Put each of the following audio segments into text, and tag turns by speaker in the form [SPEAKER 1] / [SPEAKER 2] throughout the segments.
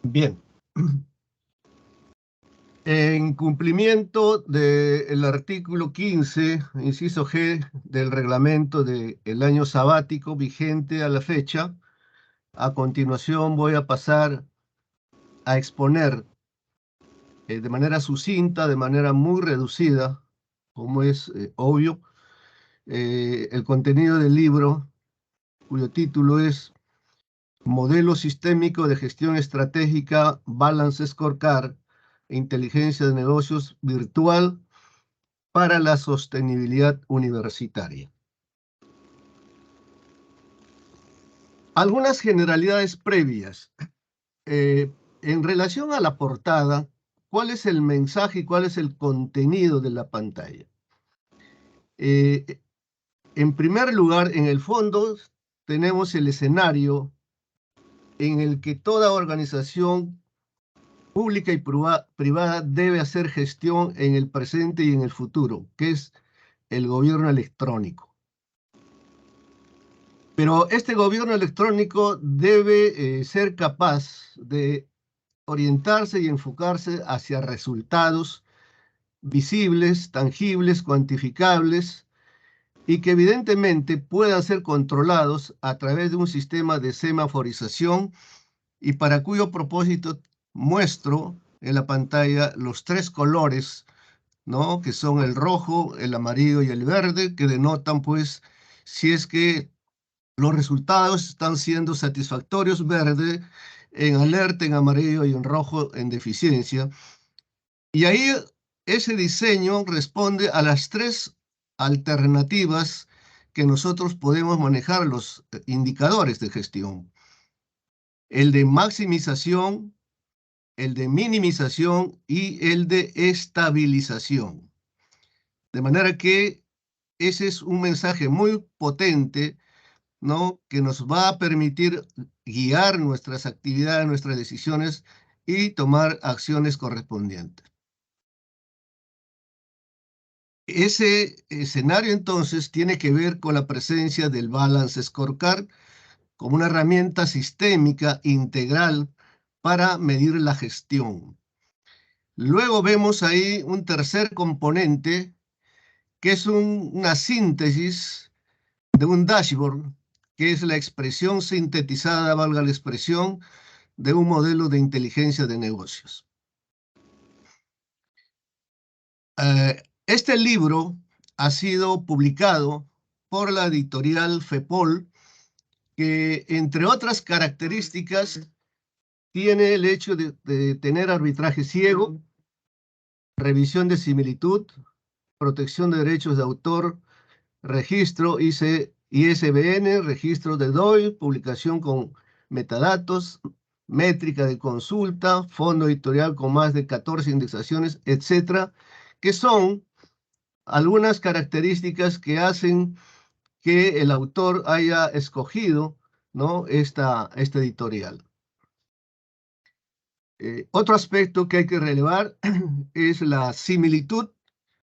[SPEAKER 1] Bien. En cumplimiento del artículo 15, inciso G, del reglamento del año sabático vigente a la fecha, a continuación voy a pasar a exponer de manera sucinta, de manera muy reducida, como es obvio, el contenido del libro, cuyo título es Modelo Sistémico de Gestión Estratégica, Balance Scorecard e Inteligencia de Negocios Virtual para la Sostenibilidad Universitaria. Algunas generalidades previas. En relación a la portada, ¿cuál es el mensaje y cuál es el contenido de la pantalla? En primer lugar, en el fondo, tenemos el escenario en el que toda organización pública y privada debe hacer gestión en el presente y en el futuro, que es el gobierno electrónico. Pero este gobierno electrónico debe ser capaz de orientarse y enfocarse hacia resultados visibles, tangibles, cuantificables, y que evidentemente puedan ser controlados a través de un sistema de semaforización y para cuyo propósito muestro en la pantalla los tres colores, ¿no? Que son el rojo, el amarillo y el verde, que denotan pues si es que los resultados están siendo satisfactorios, verde, en alerta, en amarillo y en rojo, en deficiencia. Y ahí ese diseño responde a las tres alternativas que nosotros podemos manejar los indicadores de gestión. El de maximización, el de minimización y el de estabilización. De manera que ese es un mensaje muy potente, ¿no? Que nos va a permitir guiar nuestras actividades, nuestras decisiones y tomar acciones correspondientes. Ese escenario entonces tiene que ver con la presencia del Balance Scorecard como una herramienta sistémica integral para medir la gestión. Luego vemos ahí un tercer componente que es una síntesis de un dashboard, que es la expresión sintetizada, valga la expresión, de un modelo de inteligencia de negocios. Este libro ha sido publicado por la editorial FEPOL, que entre otras características tiene el hecho de tener arbitraje ciego, revisión de similitud, protección de derechos de autor, registro ISBN, registro de DOI, publicación con metadatos, métrica de consulta, fondo editorial con más de 14 indexaciones, etcétera, que son algunas características que hacen que el autor haya escogido, ¿no? esta editorial. Otro aspecto que hay que relevar es la similitud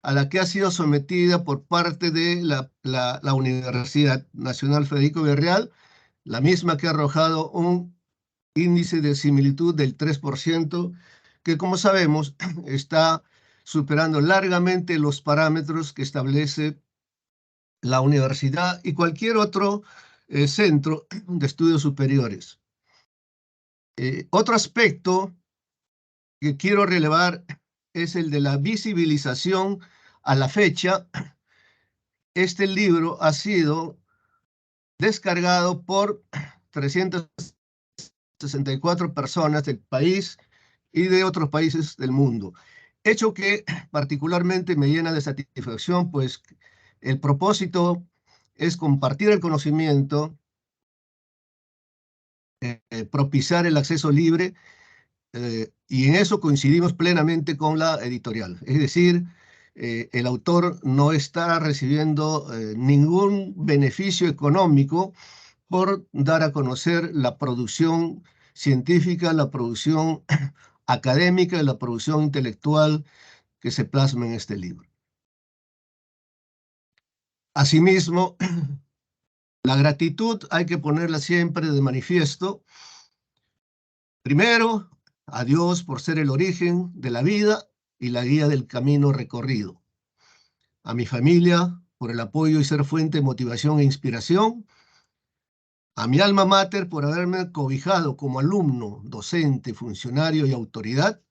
[SPEAKER 1] a la que ha sido sometida por parte de la Universidad Nacional Federico Villarreal, la misma que ha arrojado un índice de similitud del 3%, que como sabemos está superando largamente los parámetros que establece la universidad y cualquier otro centro de estudios superiores. Otro aspecto que quiero relevar es el de la visibilización a la fecha. Este libro ha sido descargado por 364 personas del país y de otros países del mundo. Hecho que particularmente me llena de satisfacción, pues el propósito es compartir el conocimiento, propiciar el acceso libre, y en eso coincidimos plenamente con la editorial. Es decir, el autor no está recibiendo ningún beneficio económico por dar a conocer la producción científica, la producción académica y la producción intelectual que se plasma en este libro. Asimismo, la gratitud hay que ponerla siempre de manifiesto. Primero, a Dios por ser el origen de la vida y la guía del camino recorrido, a mi familia por el apoyo y ser fuente de motivación e inspiración, a mi alma mater por haberme cobijado como alumno, docente, funcionario y autoridad,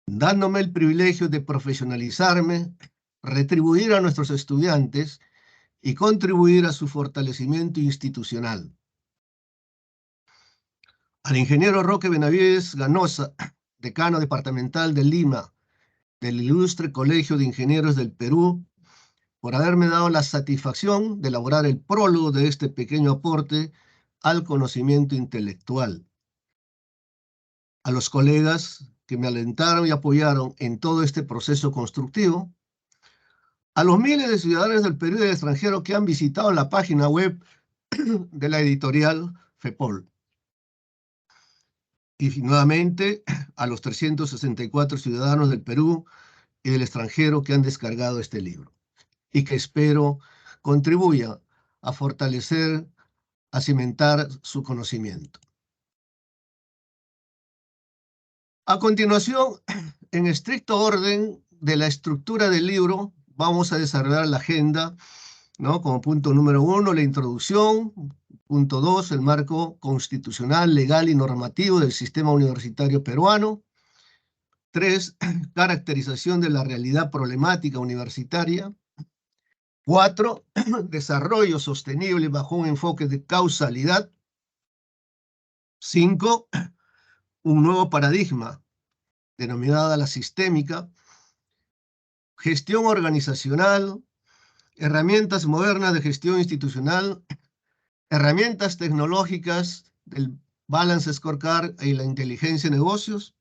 [SPEAKER 1] dándome el privilegio de profesionalizarme, retribuir a nuestros estudiantes y contribuir a su fortalecimiento institucional. Al ingeniero Roque Benavides Ganosa, decano departamental de Lima, del Ilustre Colegio de Ingenieros del Perú, por haberme dado la satisfacción de elaborar el prólogo de este pequeño aporte al conocimiento intelectual. A los colegas que me alentaron y apoyaron en todo este proceso constructivo, a los miles de ciudadanos del Perú y del extranjero que han visitado la página web de la editorial FEPOL. Y nuevamente a los 364 ciudadanos del Perú y del extranjero que han descargado este libro y que espero contribuya a fortalecer, a cimentar su conocimiento. A continuación, en estricto orden de la estructura del libro, vamos a desarrollar la agenda, ¿no? Como punto número 1, la introducción. Punto 2, el marco constitucional, legal y normativo del sistema universitario peruano. 3, caracterización de la realidad problemática universitaria. 4, desarrollo sostenible bajo un enfoque de causalidad. 5, un nuevo paradigma denominada la sistémica. Gestión organizacional, herramientas modernas de gestión institucional, herramientas tecnológicas del Balance Scorecard y la inteligencia de negocios.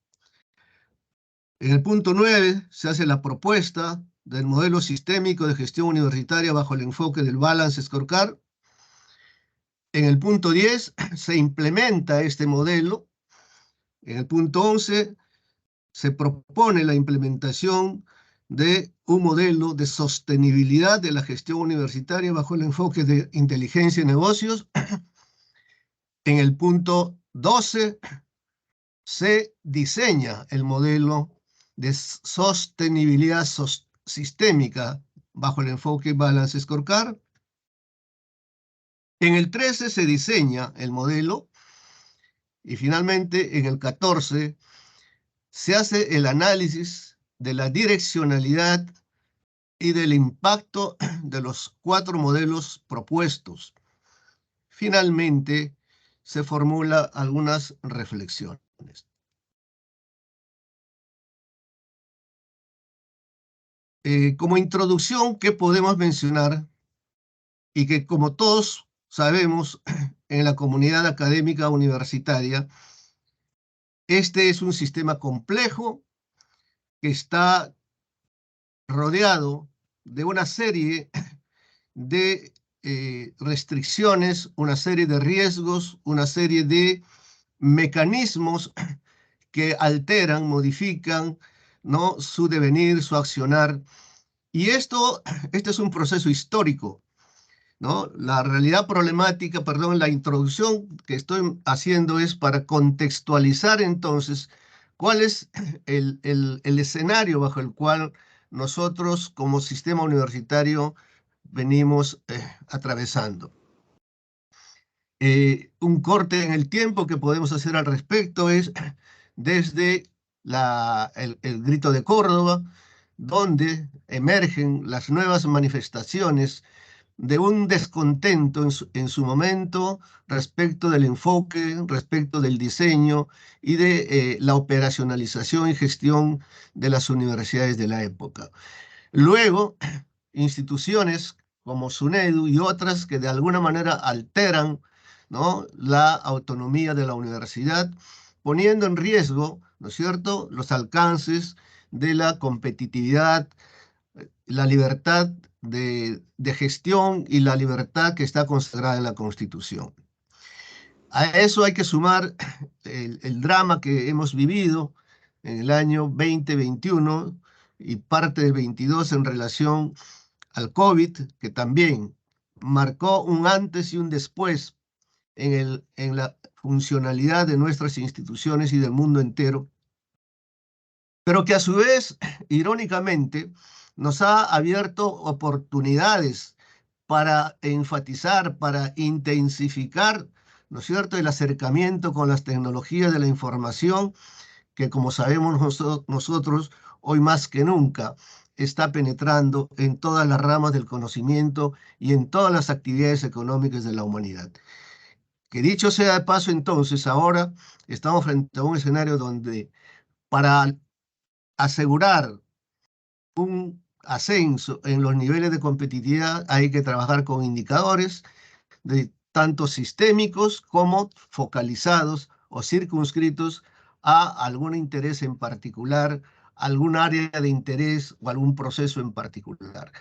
[SPEAKER 1] En el punto 9 se hace la propuesta del modelo sistémico de gestión universitaria bajo el enfoque del Balance Scorecard. En el punto 10 se implementa este modelo. En el punto 11 se propone la implementación de un modelo de sostenibilidad de la gestión universitaria bajo el enfoque de inteligencia y negocios. En el punto 12 se diseña el modelo de sostenibilidad sistémica bajo el enfoque Balance Scorecard. En el 13 se diseña el modelo y finalmente en el 14 se hace el análisis de la direccionalidad y del impacto de los 4 modelos propuestos. Finalmente se formula algunas reflexiones. Como introducción, ¿qué podemos mencionar? Y que como todos sabemos en la comunidad académica universitaria, este es un sistema complejo que está rodeado de una serie de restricciones, una serie de riesgos, una serie de mecanismos que alteran, modifican, ¿no?, su devenir, su accionar. Y este es un proceso histórico, ¿no? La realidad problemática, perdón, la introducción que estoy haciendo es para contextualizar entonces cuál es el escenario bajo el cual nosotros como sistema universitario venimos atravesando. Un corte en el tiempo que podemos hacer al respecto es desde el Grito de Córdoba, donde emergen las nuevas manifestaciones de un descontento en su momento respecto del enfoque, respecto del diseño y de la operacionalización y gestión de las universidades de la época. Luego, instituciones como SUNEDU y otras que de alguna manera alteran, ¿no?, la autonomía de la universidad, poniendo en riesgo, ¿no es cierto?, los alcances de la competitividad, la libertad de gestión y la libertad que está consagrada en la Constitución. A eso hay que sumar el drama que hemos vivido en el año 2021 y parte del 22 en relación al COVID, que también marcó un antes y un después en la funcionalidad de nuestras instituciones y del mundo entero, pero que a su vez, irónicamente, nos ha abierto oportunidades para enfatizar, para intensificar, ¿no es cierto?, el acercamiento con las tecnologías de la información, que como sabemos nosotros, hoy más que nunca, está penetrando en todas las ramas del conocimiento y en todas las actividades económicas de la humanidad. Que dicho sea de paso, entonces, ahora estamos frente a un escenario donde para asegurar un ascenso en los niveles de competitividad hay que trabajar con indicadores de tanto sistémicos como focalizados o circunscritos a algún interés en particular, algún área de interés o algún proceso en particular.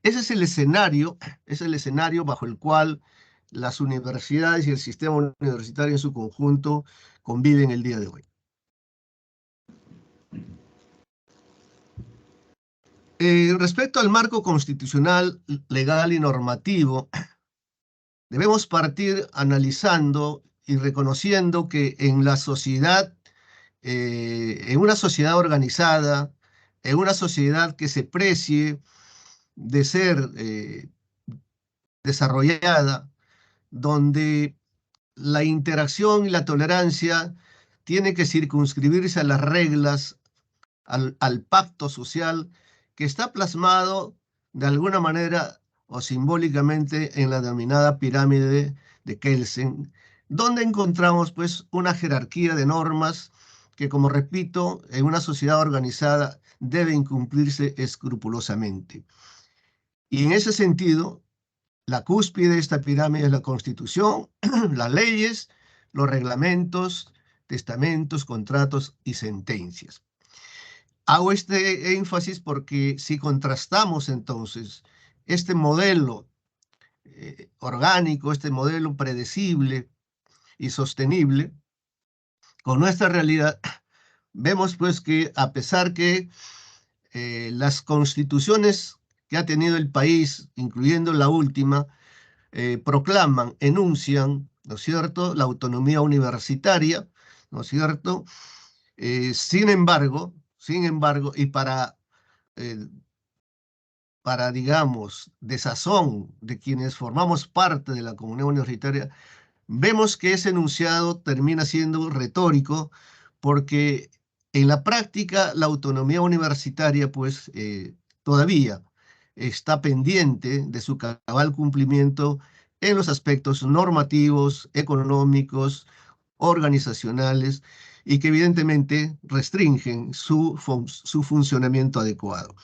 [SPEAKER 1] Ese es el escenario bajo el cual las universidades y el sistema universitario en su conjunto conviven el día de hoy. Respecto al marco constitucional, legal y normativo, debemos partir analizando y reconociendo que en la sociedad, en una sociedad organizada, en una sociedad que se precie de ser desarrollada, donde la interacción y la tolerancia tiene que circunscribirse a las reglas, al pacto social que está plasmado de alguna manera o simbólicamente en la denominada pirámide de Kelsen, donde encontramos pues una jerarquía de normas que, como repito, en una sociedad organizada deben cumplirse escrupulosamente. Y en ese sentido, la cúspide de esta pirámide es la Constitución, las leyes, los reglamentos, testamentos, contratos y sentencias. Hago este énfasis porque si contrastamos entonces este modelo orgánico, este modelo predecible y sostenible con nuestra realidad, vemos pues que a pesar que las constituciones que ha tenido el país, incluyendo la última, proclaman, enuncian, ¿no es cierto?, la autonomía universitaria, ¿no es cierto? Sin embargo, y eh, digamos, desazón de quienes formamos parte de la comunidad universitaria, vemos que ese enunciado termina siendo retórico porque en la práctica la autonomía universitaria pues todavía está pendiente de su cabal cumplimiento en los aspectos normativos, económicos, organizacionales y que evidentemente restringen su funcionamiento adecuado.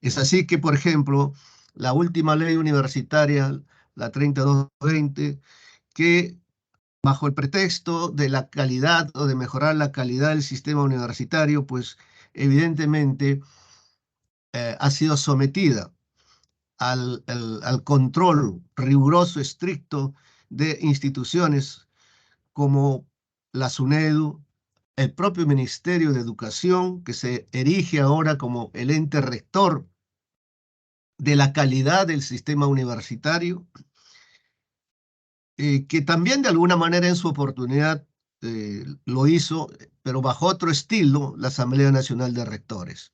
[SPEAKER 1] Es así que, por ejemplo, la última ley universitaria, la 3220, que bajo el pretexto de la calidad o de mejorar la calidad del sistema universitario, pues evidentemente ha sido sometida al control riguroso, estricto de instituciones como la SUNEDU, el propio Ministerio de Educación, que se erige ahora como el ente rector de la calidad del sistema universitario, que también de alguna manera en su oportunidad lo hizo, pero bajo otro estilo, la Asamblea Nacional de Rectores.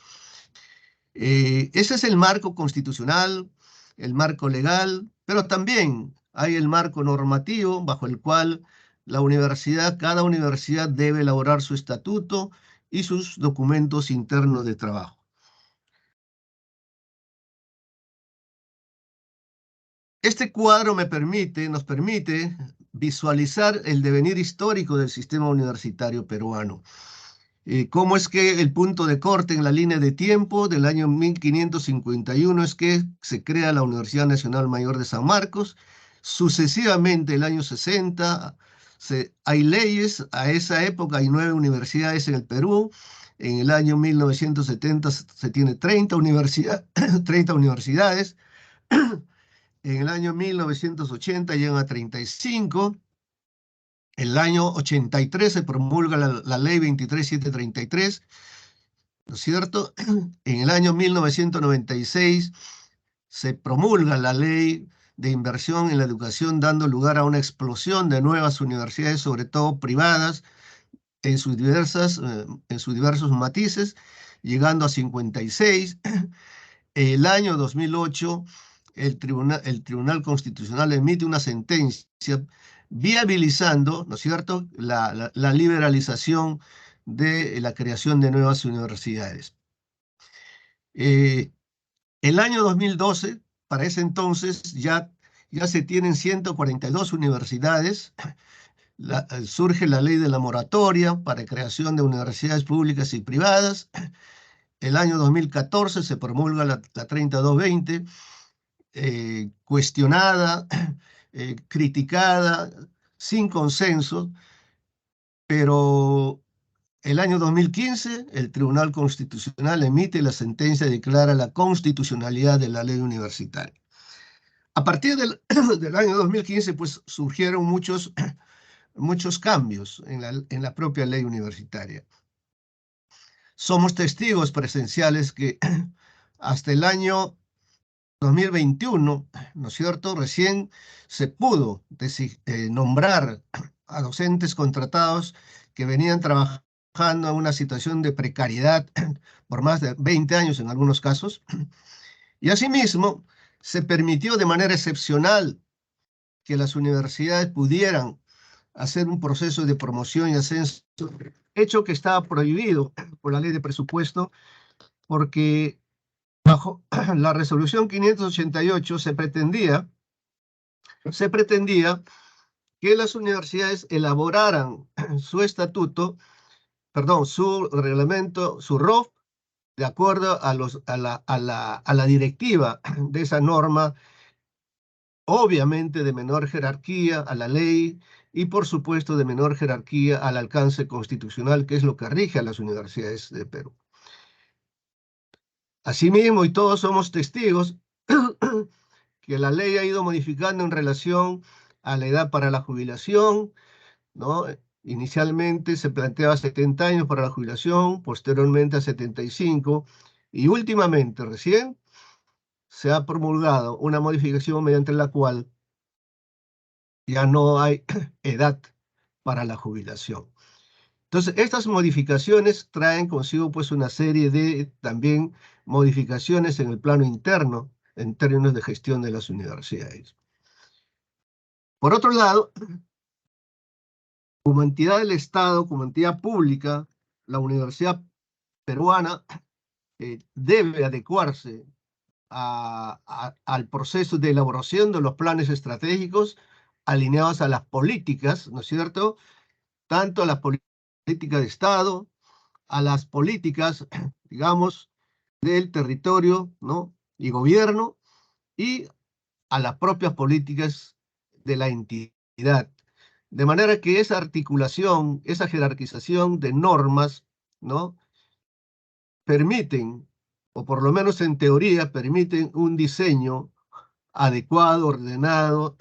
[SPEAKER 1] Ese es el marco constitucional, el marco legal, pero también hay el marco normativo bajo el cual cada universidad debe elaborar su estatuto y sus documentos internos de trabajo. Este cuadro nos permite visualizar el devenir histórico del sistema universitario peruano. Cómo es que el punto de corte en la línea de tiempo del año 1551 es que se crea la Universidad Nacional Mayor de San Marcos. Sucesivamente, el año 60, hay leyes. A esa época hay 9 universidades en el Perú. En el año 1970 se tiene 30 universidades. En el año 1980 llegan a 35. En el año 83 se promulga la ley 23733, ¿no es cierto? En el año 1996 se promulga la ley de inversión en la educación, dando lugar a una explosión de nuevas universidades, sobre todo privadas, en sus diversos matices, llegando a 56. El año 2008, el Tribunal Constitucional emite una sentencia viabilizando, ¿no es cierto?, la liberalización de la creación de nuevas universidades. El año 2012, para ese entonces, ya se tienen 142 universidades. Surge la ley de la moratoria para creación de universidades públicas y privadas. El año 2014 se promulga la 3220, cuestionada, criticada, sin consenso, pero el año 2015 el Tribunal Constitucional emite la sentencia y declara la constitucionalidad de la ley universitaria. A partir del año 2015, pues surgieron muchos cambios en la propia ley universitaria. Somos testigos presenciales que hasta el año 2021, ¿no es cierto?, recién se pudo nombrar a docentes contratados que venían trabajando en una situación de precariedad por más de 20 años en algunos casos. Y asimismo, se permitió de manera excepcional que las universidades pudieran hacer un proceso de promoción y ascenso, hecho que estaba prohibido por la ley de presupuesto, porque bajo la resolución 588 se pretendía que las universidades elaboraran su estatuto, perdón, su reglamento, su ROF, de acuerdo a la directiva de esa norma, obviamente de menor jerarquía a la ley y por supuesto de menor jerarquía al alcance constitucional, que es lo que rige a las universidades de Perú. Asimismo, y todos somos testigos, que la ley ha ido modificando en relación a la edad para la jubilación, ¿no? Inicialmente se planteaba 70 años para la jubilación, posteriormente a 75, y últimamente, recién, se ha promulgado una modificación mediante la cual ya no hay edad para la jubilación. Entonces, estas modificaciones traen consigo pues una serie de también modificaciones en el plano interno en términos de gestión de las universidades. Por otro lado, como entidad del Estado, como entidad pública, la Universidad Peruana debe adecuarse al proceso de elaboración de los planes estratégicos alineados a las políticas, ¿no es cierto?, tanto a las políticas de Estado, a las políticas, digamos, del territorio, ¿no?, y gobierno, y a las propias políticas de la entidad. De manera que esa articulación, esa jerarquización de normas, ¿no?, permiten, o por lo menos en teoría, permiten un diseño adecuado, ordenado,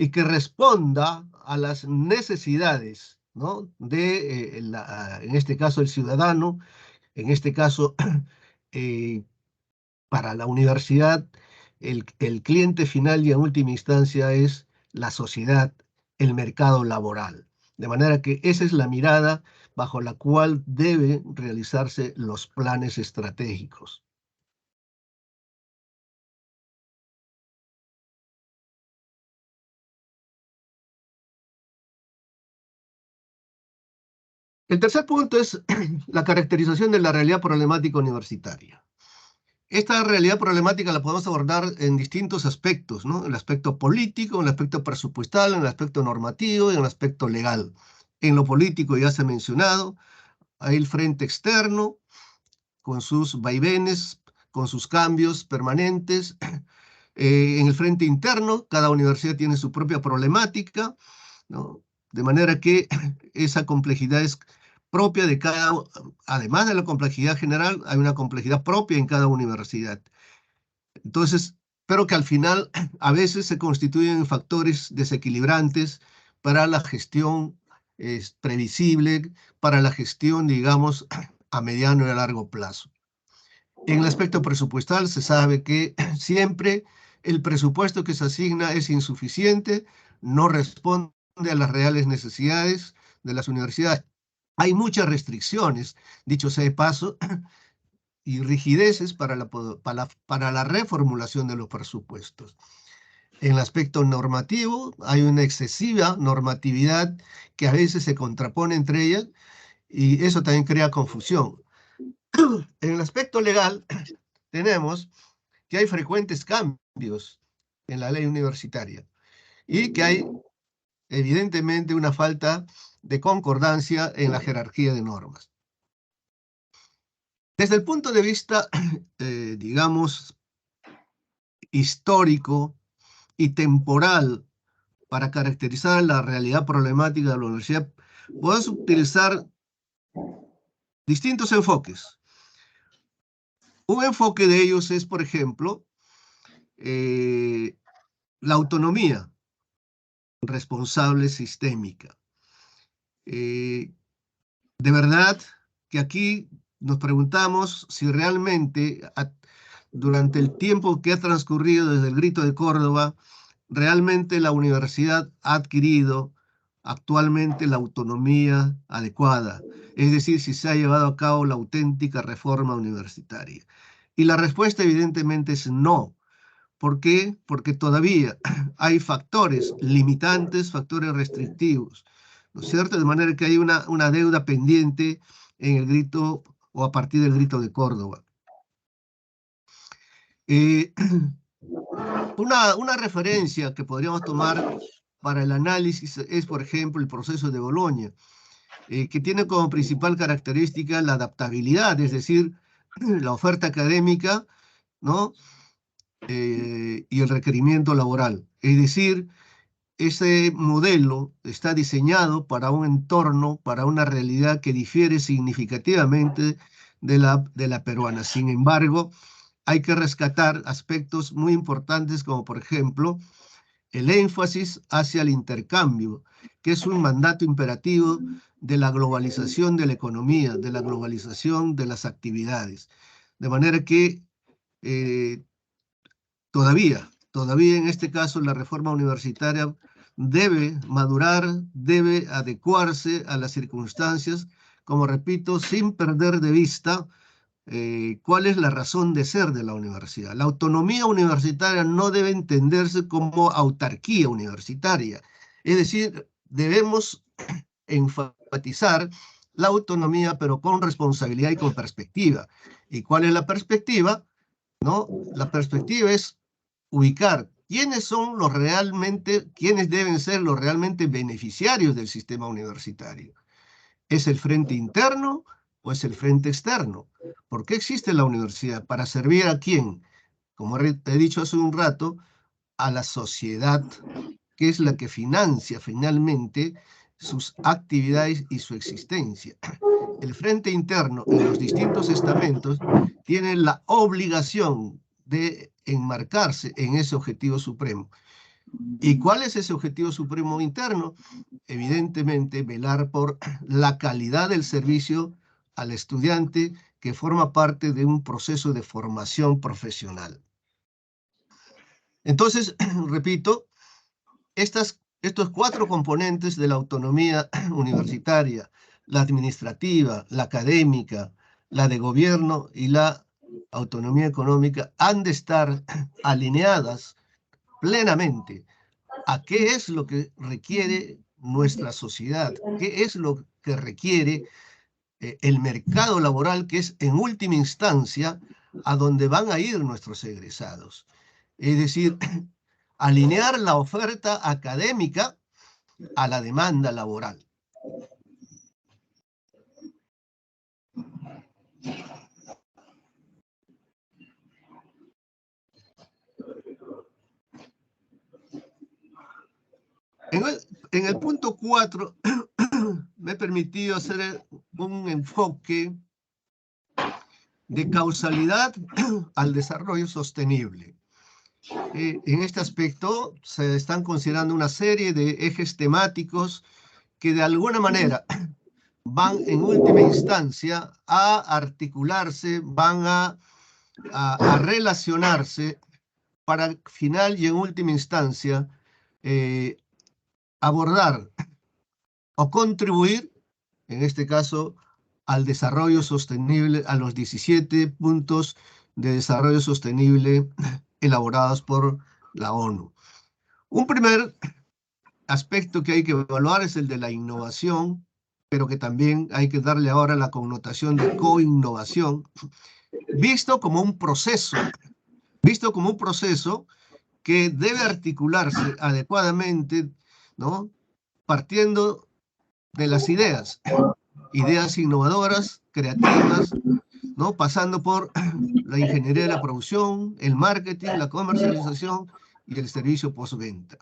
[SPEAKER 1] y que responda a las necesidades, ¿no?, en este caso, el ciudadano, en este caso, para la universidad, el cliente final y en última instancia es la sociedad, el mercado laboral. De manera que esa es la mirada bajo la cual deben realizarse los planes estratégicos. El tercer punto es la caracterización de la realidad problemática universitaria. Esta realidad problemática la podemos abordar en distintos aspectos, ¿no? El aspecto político, en el aspecto presupuestal, en el aspecto normativo y en el aspecto legal. En lo político ya se ha mencionado, hay el frente externo, con sus vaivenes, con sus cambios permanentes. En el frente interno, cada universidad tiene su propia problemática, ¿no? De manera que esa complejidad es propia de cada, además de la complejidad general, hay una complejidad propia en cada universidad. Entonces, pero que al final a veces se constituyen factores desequilibrantes para la gestión previsible, para la gestión, digamos, a mediano y a largo plazo. En el aspecto presupuestal se sabe que siempre el presupuesto que se asigna es insuficiente, no responde a las reales necesidades de las universidades. Hay muchas restricciones, dicho sea de paso, y rigideces para la reformulación de los presupuestos. En el aspecto normativo, hay una excesiva normatividad que a veces se contrapone entre ellas y eso también crea confusión. En el aspecto legal, tenemos que hay frecuentes cambios en la ley universitaria y que hay evidentemente una falta de concordancia en la jerarquía de normas. Desde el punto de vista, digamos, histórico y temporal, para caracterizar la realidad problemática de la universidad, podemos utilizar distintos enfoques. Un enfoque de ellos es, por ejemplo, la autonomía responsable sistémica. De verdad que aquí nos preguntamos si realmente durante el tiempo que ha transcurrido desde el Grito de Córdoba, realmente la universidad ha adquirido actualmente la autonomía adecuada, es decir, si se ha llevado a cabo la auténtica reforma universitaria. Y la respuesta evidentemente es no. ¿Por qué? Porque todavía hay factores limitantes, factores restrictivos, ¿no es cierto? De manera que hay una deuda pendiente en el grito o a partir del Grito de Córdoba. Una referencia que podríamos tomar para el análisis es, por ejemplo, el proceso de Bolonia, que tiene como principal característica la adaptabilidad, es decir, la oferta académica, ¿no? Y el requerimiento laboral. Es decir, ese modelo está diseñado para un entorno, para una realidad que difiere significativamente de la peruana. Sin embargo, hay que rescatar aspectos muy importantes como, por ejemplo, el énfasis hacia el intercambio, que es un mandato imperativo de la globalización de la economía, de la globalización de las actividades. De manera que eh, todavía en este caso la reforma universitaria debe madurar, debe adecuarse a las circunstancias, como repito, sin perder de vista cuál es la razón de ser de la universidad. La autonomía universitaria no debe entenderse como autarquía universitaria, es decir, debemos enfatizar la autonomía, pero con responsabilidad y con perspectiva. ¿Y cuál es la perspectiva? ¿No? La perspectiva es ubicar quiénes son los realmente, quiénes deben ser los realmente beneficiarios del sistema universitario. ¿Es el frente interno o es el frente externo? ¿Por qué existe la universidad? ¿Para servir a quién? Como he dicho hace un rato, a la sociedad, que es la que financia finalmente sus actividades y su existencia. El frente interno en los distintos estamentos tiene la obligación de enmarcarse en ese objetivo supremo. ¿Y cuál es ese objetivo supremo interno? Evidentemente, velar por la calidad del servicio al estudiante que forma parte de un proceso de formación profesional. Entonces, repito, estos 4 componentes de la autonomía universitaria, la administrativa, la académica, la de gobierno y la autonomía económica, han de estar alineadas plenamente a qué es lo que requiere nuestra sociedad, qué es lo que requiere el mercado laboral, que es en última instancia a donde van a ir nuestros egresados. Es decir, alinear la oferta académica a la demanda laboral. En el punto 4 me he permitido hacer un enfoque de causalidad al desarrollo sostenible. En este aspecto se están considerando una serie de ejes temáticos que de alguna manera van en última instancia a articularse, van a relacionarse para final y en última instancia abordar o contribuir, en este caso, al desarrollo sostenible, a los 17 puntos de desarrollo sostenible elaborados por la ONU. Un primer aspecto que hay que evaluar es el de la innovación, pero que también hay que darle ahora la connotación de co-innovación, visto como un proceso que debe articularse adecuadamente, ¿no? Partiendo de las ideas innovadoras, creativas, ¿no? Pasando por la ingeniería de la producción, el marketing, la comercialización y el servicio postventa,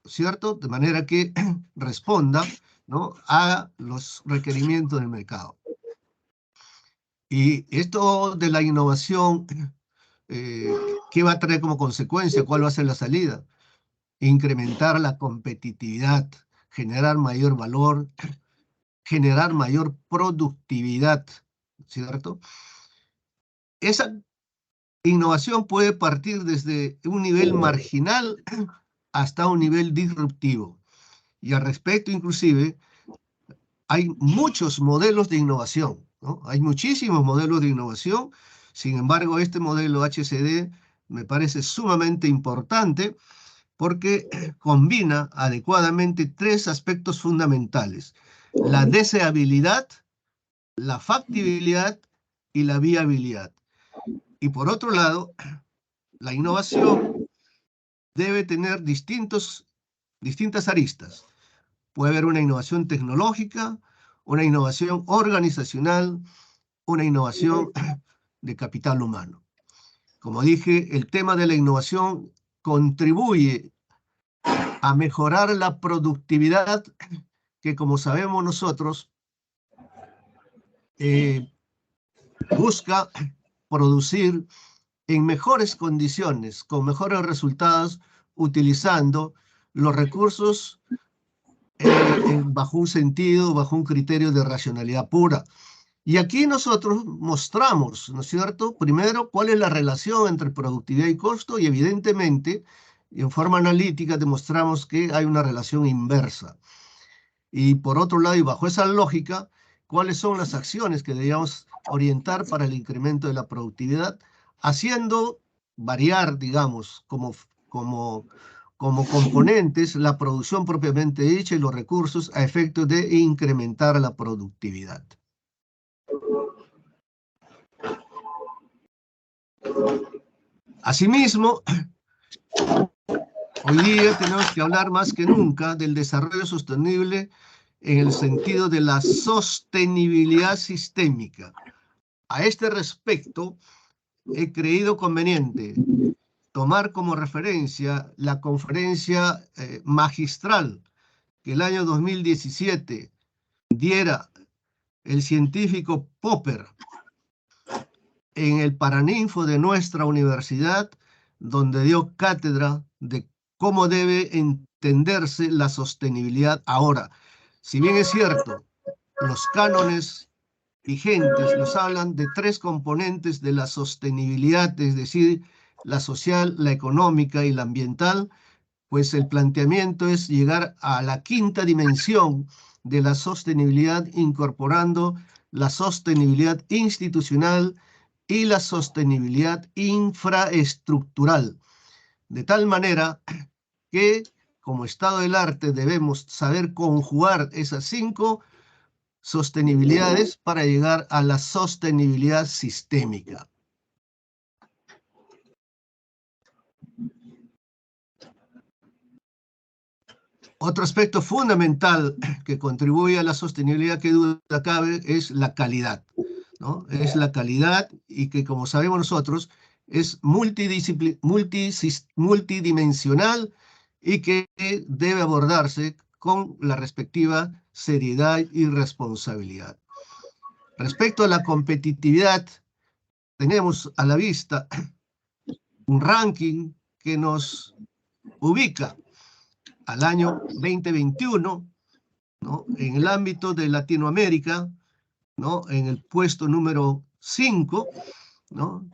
[SPEAKER 1] ¿cierto? De manera que responda, ¿no? a los requerimientos del mercado. Y esto de la innovación, ¿qué va a traer como consecuencia? ¿Cuál va a ser la salida? Incrementar la competitividad, generar mayor valor, generar mayor productividad, ¿cierto? Esa innovación puede partir desde un nivel marginal hasta un nivel disruptivo. Y al respecto, inclusive, hay muchos modelos de innovación, ¿no? Hay muchísimos modelos de innovación. Sin embargo, este modelo HCD me parece sumamente importante porque combina adecuadamente tres aspectos fundamentales: la deseabilidad, la factibilidad y la viabilidad. Y por otro lado, la innovación debe tener distintas aristas. Puede haber una innovación tecnológica, una innovación organizacional, una innovación de capital humano. Como dije, el tema de la innovación contribuye a mejorar la productividad que, como sabemos nosotros, busca producir en mejores condiciones, con mejores resultados, utilizando los recursos bajo un sentido, bajo un criterio de racionalidad pura. Y aquí nosotros mostramos, ¿no es cierto?, primero, cuál es la relación entre productividad y costo, y evidentemente, en forma analítica, demostramos que hay una relación inversa. Y por otro lado, y bajo esa lógica, cuáles son las acciones que debemos orientar para el incremento de la productividad, haciendo variar, digamos, como componentes la producción propiamente dicha y los recursos a efecto de incrementar la productividad. Asimismo, hoy día tenemos que hablar más que nunca del desarrollo sostenible en el sentido de la sostenibilidad sistémica. A este respecto, he creído conveniente tomar como referencia la conferencia magistral que el año 2017 diera el científico Popper en el Paraninfo de nuestra universidad, donde dio cátedra de cómo debe entenderse la sostenibilidad ahora. Si bien es cierto, los cánones vigentes nos hablan de tres componentes de la sostenibilidad, es decir, la social, la económica y la ambiental, pues el planteamiento es llegar a la quinta dimensión de la sostenibilidad, incorporando la sostenibilidad institucional y la sostenibilidad infraestructural, de tal manera que como estado del arte debemos saber conjugar esas cinco sostenibilidades para llegar a la sostenibilidad sistémica. Otro aspecto fundamental que contribuye a la sostenibilidad, que duda cabe, es la calidad, ¿no? Es la calidad, y que, como sabemos nosotros, es multidimensional y que debe abordarse con la respectiva seriedad y responsabilidad. Respecto a la competitividad, tenemos a la vista un ranking que nos ubica al año 2021, ¿no?, en el ámbito de Latinoamérica, ¿no?, en el puesto número 5, ¿no?,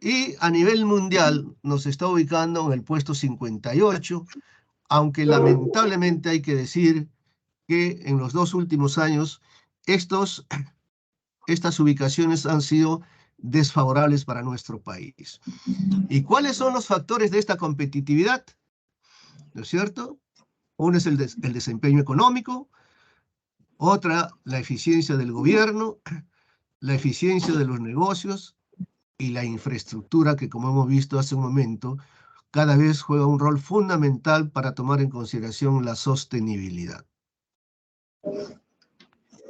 [SPEAKER 1] Y a nivel mundial nos está ubicando en el puesto 58, aunque lamentablemente hay que decir que en los 2 últimos años estas ubicaciones han sido desfavorables para nuestro país. ¿Y cuáles son los factores de esta competitividad? ¿No es cierto? Uno es el desempeño económico, otra la eficiencia del gobierno, la eficiencia de los negocios y la infraestructura que, como hemos visto hace un momento, cada vez juega un rol fundamental para tomar en consideración la sostenibilidad.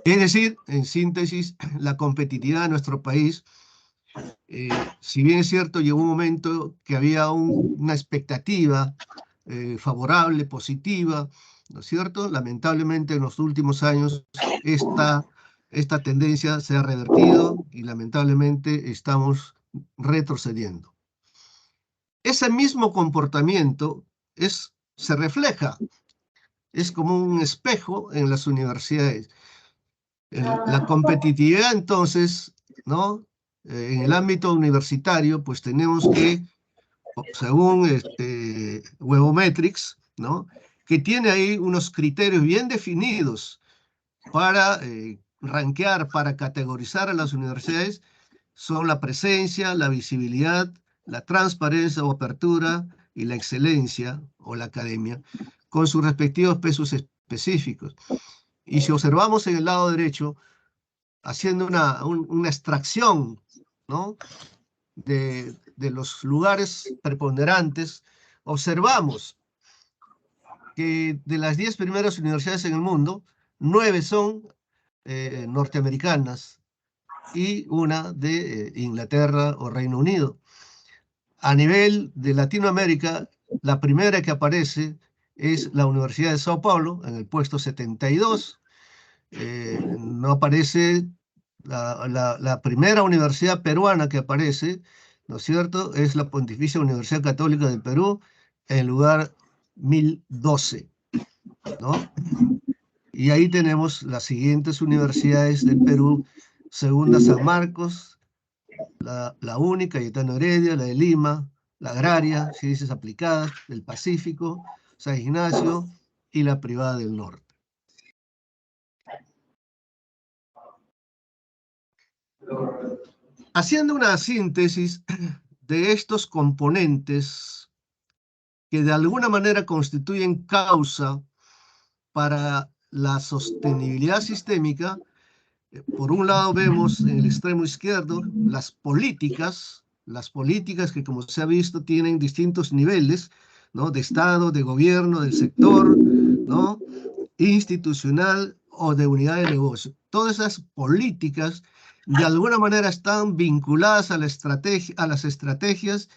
[SPEAKER 1] Es decir, en síntesis, la competitividad de nuestro país, si bien es cierto, llegó un momento que había una expectativa favorable, positiva, ¿no es cierto? Lamentablemente en los últimos años esta tendencia se ha revertido y lamentablemente estamos retrocediendo. Ese mismo comportamiento se refleja, es como un espejo en las universidades. La competitividad, entonces, ¿no? En el ámbito universitario, pues tenemos que, según Webometrics, ¿no? Que tiene ahí unos criterios bien definidos para rankear, para categorizar a las universidades, son la presencia, la visibilidad, la transparencia o apertura y la excelencia o la academia, con sus respectivos pesos específicos. Y si observamos en el lado derecho, haciendo una extracción, ¿no? de los lugares preponderantes, observamos que de las 10 primeras universidades en el mundo, 9 son norteamericanas y una de Inglaterra o Reino Unido. A nivel de Latinoamérica, la primera que aparece es la Universidad de Sao Paulo, en el puesto 72. No aparece la primera universidad peruana que aparece, ¿no es cierto? Es la Pontificia Universidad Católica del Perú, en el lugar 1012, ¿no? Y ahí tenemos las siguientes universidades del Perú: Segunda San Marcos, la única, Cayetano Heredia, la de Lima, la Agraria, Ciencias Aplicadas, del Pacífico, San Ignacio y la privada del Norte. Haciendo una síntesis de estos componentes que de alguna manera constituyen causa para la sostenibilidad sistémica, por un lado vemos en el extremo izquierdo las políticas que, como se ha visto, tienen distintos niveles, ¿no? De Estado, de gobierno, del sector, ¿no? Institucional o de unidad de negocio. Todas esas políticas de alguna manera están vinculadas a las estrategias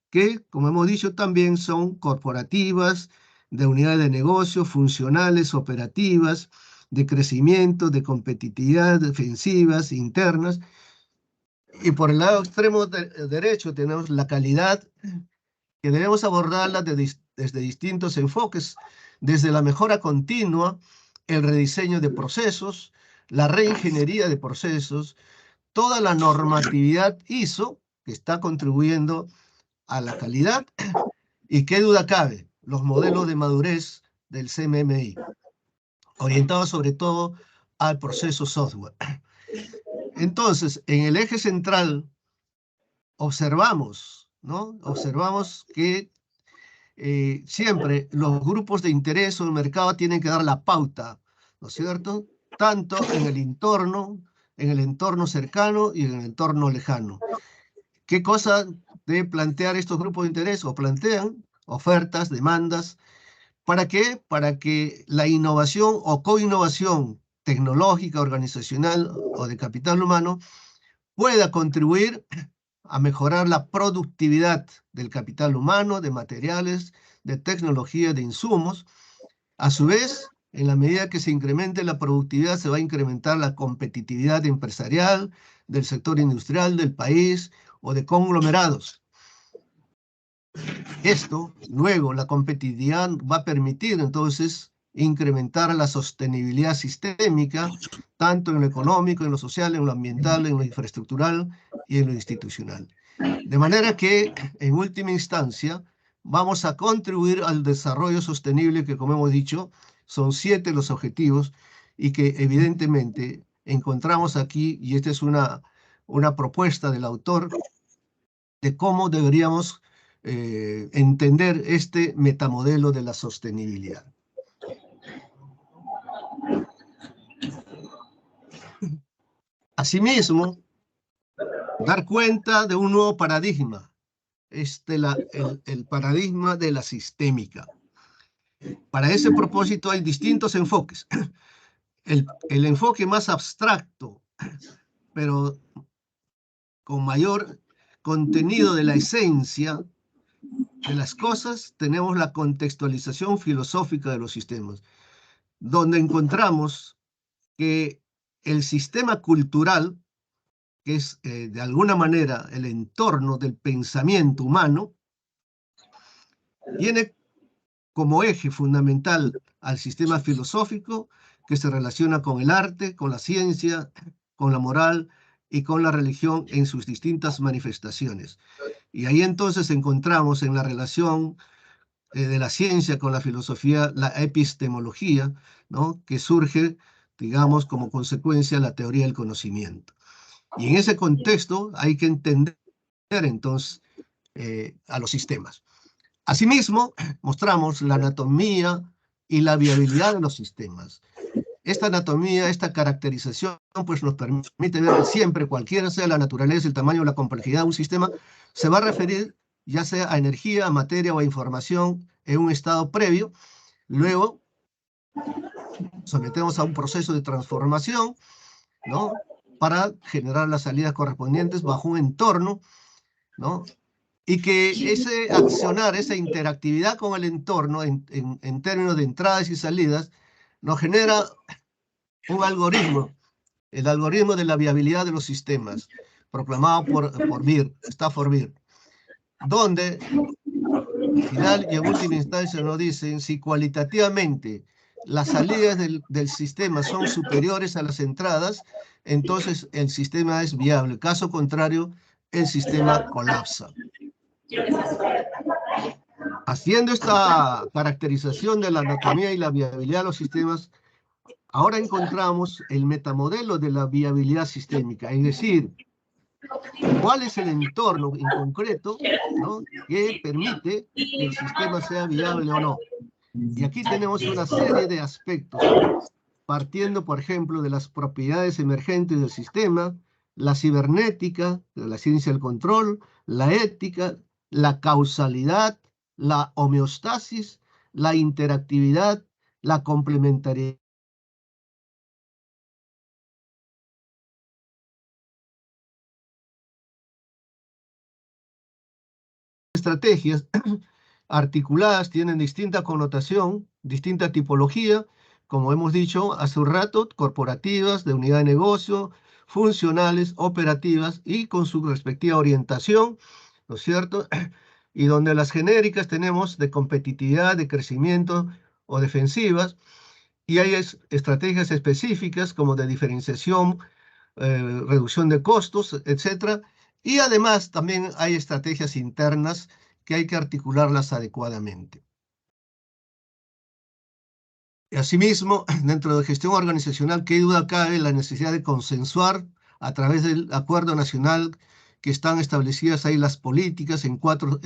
[SPEAKER 1] que, como hemos dicho, también son corporativas, de unidades de negocio, funcionales, operativas, de crecimiento, de competitividad, defensivas, internas. Y por el lado extremo derecho tenemos la calidad, que debemos abordarla desde distintos enfoques, desde la mejora continua, el rediseño de procesos, la reingeniería de procesos, toda la normatividad ISO que está contribuyendo a la calidad, y qué duda cabe, los modelos de madurez del CMMI, orientados sobre todo al proceso software. Entonces, en el eje central observamos, ¿no? Observamos que siempre los grupos de interés o el mercado tienen que dar la pauta, ¿no es cierto? Tanto en el entorno cercano y en el entorno lejano. ¿Qué cosa deben plantear estos grupos de interés? O plantean ofertas, demandas. ¿Para qué? Para que la innovación o coinnovación tecnológica, organizacional o de capital humano pueda contribuir a mejorar la productividad del capital humano, de materiales, de tecnología, de insumos. A su vez, en la medida que se incremente la productividad, se va a incrementar la competitividad empresarial del sector industrial del país o de conglomerados. Esto, luego, la competitividad va a permitir entonces incrementar la sostenibilidad sistémica, tanto en lo económico, en lo social, en lo ambiental, en lo infraestructural y en lo institucional. De manera que, en última instancia, vamos a contribuir al desarrollo sostenible que, como hemos dicho, son 7 los objetivos y que evidentemente encontramos aquí, y esta es una propuesta del autor, de cómo deberíamos entender este metamodelo de la sostenibilidad. Asimismo, dar cuenta de un nuevo paradigma, el paradigma de la sistémica. Para ese propósito hay distintos enfoques. El enfoque más abstracto, pero con mayor contenido de la esencia de las cosas, tenemos la contextualización filosófica de los sistemas, donde encontramos que el sistema cultural, que es de alguna manera el entorno del pensamiento humano, tiene como eje fundamental al sistema filosófico que se relaciona con el arte, con la ciencia, con la moral y con la religión en sus distintas manifestaciones. Y ahí entonces encontramos en la relación de la ciencia con la filosofía la epistemología, ¿no? Que surge, digamos, como consecuencia de la teoría del conocimiento. Y en ese contexto hay que entender entonces a los sistemas. Asimismo, mostramos la anatomía y la viabilidad de los sistemas. Esta anatomía, esta caracterización, pues nos permite ver que siempre, cualquiera sea la naturaleza, el tamaño o la complejidad de un sistema, se va a referir ya sea a energía, a materia o a información en un estado previo. Luego, sometemos a un proceso de transformación, ¿no? Para generar las salidas correspondientes bajo un entorno, ¿no? Y que ese accionar, esa interactividad con el entorno en términos de entradas y salidas, nos genera un algoritmo, el algoritmo de la viabilidad de los sistemas, proclamado por Stafford Beer, donde al final y en última instancia nos dicen si cualitativamente las salidas del sistema son superiores a las entradas, entonces el sistema es viable. Caso contrario, el sistema colapsa. Haciendo esta caracterización de la anatomía y la viabilidad de los sistemas, ahora encontramos el metamodelo de la viabilidad sistémica, es decir, cuál es el entorno en concreto, ¿no? Que permite que el sistema sea viable o no. Y aquí tenemos una serie de aspectos, partiendo, por ejemplo, de las propiedades emergentes del sistema, la cibernética, la ciencia del control, la ética, la causalidad, la homeostasis, la interactividad, la complementariedad. Estrategias articuladas tienen distinta connotación, distinta tipología, como hemos dicho hace un rato, corporativas, de unidad de negocio, funcionales, operativas y con su respectiva orientación, ¿no es cierto? Y donde las genéricas tenemos de competitividad, de crecimiento o defensivas, y hay estrategias específicas como de diferenciación, reducción de costos, etcétera. Y además también hay estrategias internas que hay que articularlas adecuadamente. Asimismo, dentro de gestión organizacional, qué duda cabe la necesidad de consensuar a través del acuerdo nacional que están establecidas ahí las políticas en cuatro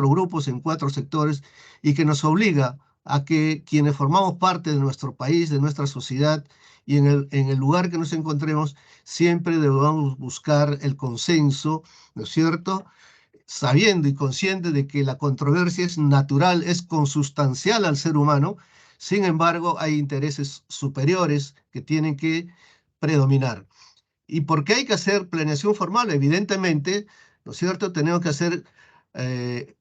[SPEAKER 1] grupos, en 4 sectores, y que nos obliga a que quienes formamos parte de nuestro país, de nuestra sociedad, y en el lugar que nos encontremos, siempre debamos buscar el consenso, ¿no es cierto? Sabiendo y consciente de que la controversia es natural, es consustancial al ser humano. Sin embargo, hay intereses superiores que tienen que predominar. ¿Y por qué hay que hacer planeación formal? Evidentemente, ¿no es cierto? Tenemos que hacer eh,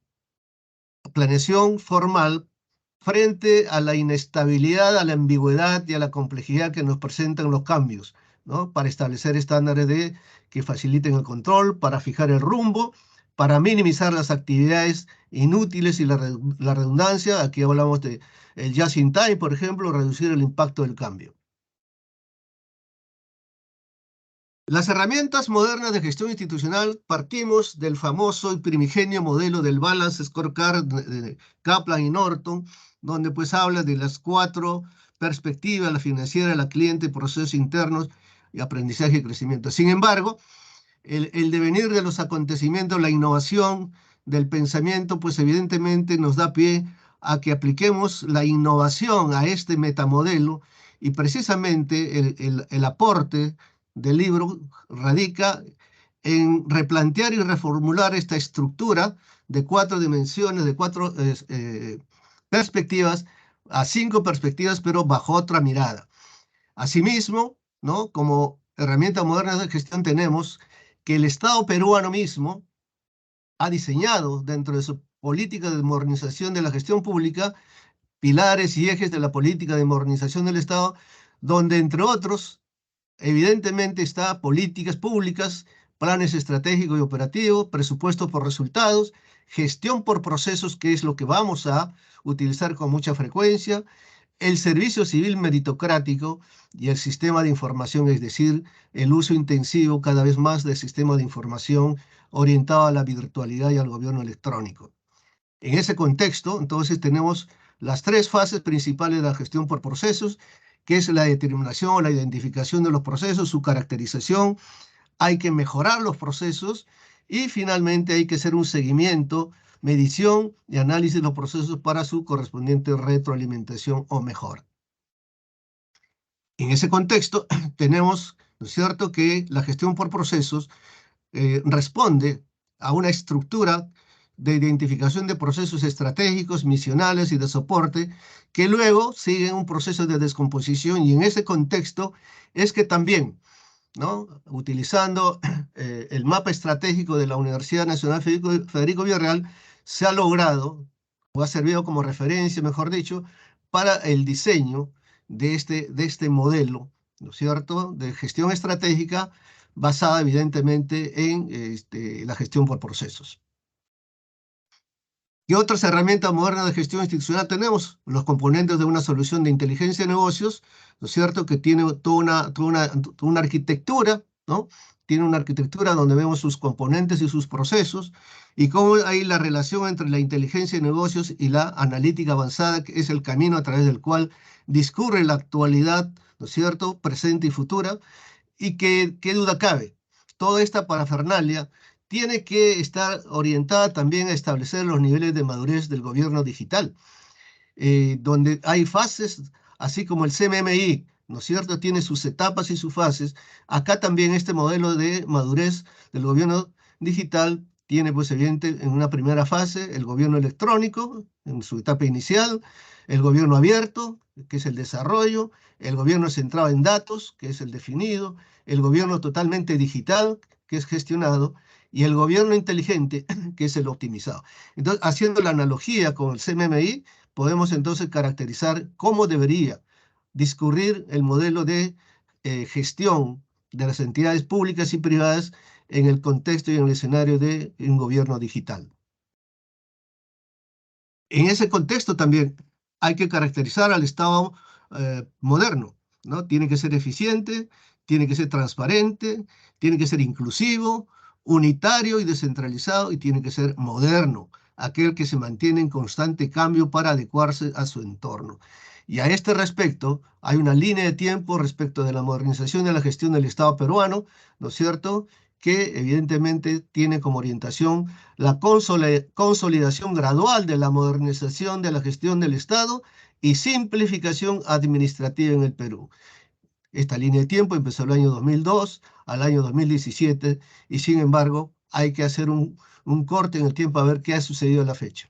[SPEAKER 1] planeación formal frente a la inestabilidad, a la ambigüedad y a la complejidad que nos presentan los cambios, ¿no? Para establecer estándares que faciliten el control, para fijar el rumbo, para minimizar las actividades inútiles y la redundancia. Aquí hablamos de el just in time, por ejemplo, reducir el impacto del cambio. Las herramientas modernas de gestión institucional partimos del famoso y primigenio modelo del Balance Scorecard de Kaplan y Norton, donde pues habla de las 4 perspectivas: la financiera, la cliente, procesos internos y aprendizaje y crecimiento. Sin embargo, el devenir de los acontecimientos, la innovación del pensamiento, pues evidentemente nos da pie a que apliquemos la innovación a este metamodelo, y precisamente el aporte del libro radica en replantear y reformular esta estructura de 4 dimensiones, de 4 perspectivas, a 5 perspectivas, pero bajo otra mirada. Asimismo, ¿no? Como herramienta moderna de gestión tenemos que el Estado peruano mismo ha diseñado dentro de su política de modernización de la gestión pública pilares y ejes de la política de modernización del Estado, donde entre otros, evidentemente está políticas públicas, planes estratégicos y operativos, presupuesto por resultados, gestión por procesos, que es lo que vamos a utilizar con mucha frecuencia, el servicio civil meritocrático y el sistema de información, es decir, el uso intensivo cada vez más del sistema de información orientado a la virtualidad y al gobierno electrónico. En ese contexto, entonces, tenemos las 3 fases principales de la gestión por procesos, que es la determinación o la identificación de los procesos, su caracterización, hay que mejorar los procesos y finalmente hay que hacer un seguimiento, medición y análisis de los procesos para su correspondiente retroalimentación o mejora. En ese contexto tenemos, ¿no es cierto?, que la gestión por procesos responde a una estructura de identificación de procesos estratégicos, misionales y de soporte, que luego siguen un proceso de descomposición, y en ese contexto es que también, ¿no?, utilizando el mapa estratégico de la Universidad Nacional Federico Villarreal, se ha logrado, o ha servido como referencia, mejor dicho, para el diseño de este modelo, ¿no es cierto?, de gestión estratégica basada evidentemente en la gestión por procesos. ¿Qué otras herramientas modernas de gestión institucional tenemos? Los componentes de una solución de inteligencia de negocios, ¿no es cierto?, que tiene toda una arquitectura, ¿no? Tiene una arquitectura donde vemos sus componentes y sus procesos, y cómo hay la relación entre la inteligencia de negocios y la analítica avanzada, que es el camino a través del cual discurre la actualidad, ¿no es cierto?, presente y futura, y que, qué duda cabe, toda esta parafernalia tiene que estar orientada también a establecer los niveles de madurez del gobierno digital, donde hay fases, así como el CMMI, ¿no es cierto?, tiene sus etapas y sus fases. Acá también este modelo de madurez del gobierno digital tiene, pues, evidente, en una primera fase el gobierno electrónico, en su etapa inicial, el gobierno abierto, que es el desarrollo, el gobierno centrado en datos, que es el definido, el gobierno totalmente digital, que es gestionado, y el gobierno inteligente, que es el optimizado. Entonces, haciendo la analogía con el CMMI, podemos entonces caracterizar cómo debería discurrir el modelo de gestión de las entidades públicas y privadas en el contexto y en el escenario de un gobierno digital. En ese contexto también hay que caracterizar al Estado moderno, ¿no? Tiene que ser eficiente, tiene que ser transparente, tiene que ser inclusivo, unitario y descentralizado, y tiene que ser moderno, aquel que se mantiene en constante cambio para adecuarse a su entorno. Y a este respecto, hay una línea de tiempo respecto de la modernización de la gestión del Estado peruano, ¿no es cierto?, que evidentemente tiene como orientación la consolidación gradual de la modernización de la gestión del Estado y simplificación administrativa en el Perú. Esta línea de tiempo empezó el año 2002 al año 2017, y sin embargo hay que hacer un corte en el tiempo a ver qué ha sucedido a la fecha.